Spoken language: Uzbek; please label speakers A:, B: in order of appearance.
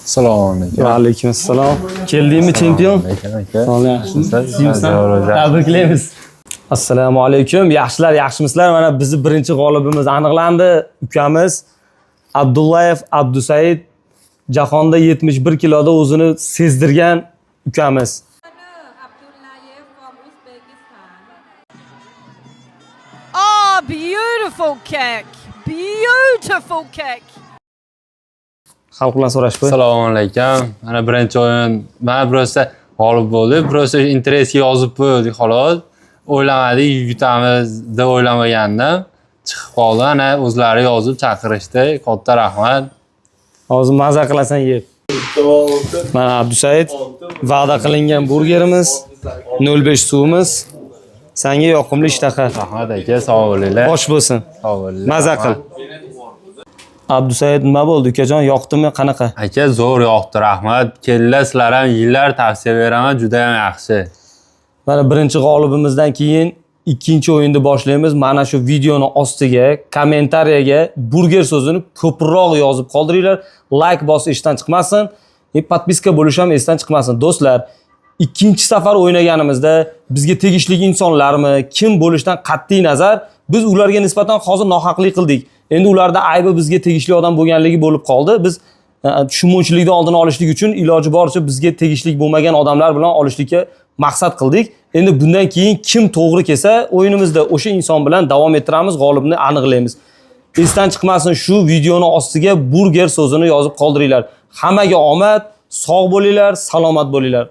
A: Assalomu alaykum.
B: Va alaykum assalom. Keldingmi chempion? Sog' yaxshimisiz? Tabriklaymiz. Assalomu alaykum. Yaxshilar, yaxshimisizlar? Mana bizning birinchi g'olibimiz aniqlandi. Ukamiz Abdullayev Abdusaid jahonda 71 kiloda o'zini sezdirgan ukamiz.
C: Abdullayev from Uzbekistan. Oh, beautiful kick. Beautiful kick.
B: Xalq bilan so'rash qo'y.
A: Assalomu alaykum. Mana birinchi o'yin mana birosa g'olib bo'ldik. Birosa interesga yozib qo'ydik xolos. O'ylamadik yutamiz deb o'ylamagandim. Chiqib qoldi. Ana o'zlari yozib chaqirishdi. Katta rahmat.
B: Hozir maza qilasan yeb. Mana Abdusaid va'da qilingan burgerimiz, 05 suvimiz. Senga yoqimli ishtaha.
A: Rahmat aka, sog' bo'linglar.
B: Bosh bo'lsin.
A: Sog' bo'linglar.
B: Maza qil. Abdusaid nima bo'ldi ukajon? Yoqdimi, qanaqa?
A: Aka zo'r yoqdi, rahmat. Kellasizlar ham yillar tavsiya beraman, juda ham yaxshi.
B: Mana birinchi g'olibimizdan keyin ikkinchi o'yinni boshlaymiz. Mana shu videoni ostiga kommentariyaga burger so'zini ko'proq yozib qoldiringlar. Like bosib esdan chiqmasin. Podpiska bo'lish ham esdan chiqmasin. Do'stlar, ikkinchi safar o'ynaganimizda bizga tegishli insonlarmi, kim bo'lishidan qat'iy nazar biz ularga nisbatan hozir nohaqlik qildik. Endi ularda aybi bizga tegishli odam bo'lganligi bo'lib qoldi. Biz tushunmovchilikni oldini olishlik uchun iloji boricha bizga tegishli bo'lmagan odamlar bilan olishlikka maqsad qildik. Endi bundan keyin kim to'g'ri kelsa, o'yinimizda o'sha inson bilan davom ettiramiz, g'olibni aniqlaymiz. Esdan chiqmasin, shu videoni ostiga burger so'zini yozib qoldiringlar. Hammaga omad, sog' bo'linglar, salomat bo'linglar.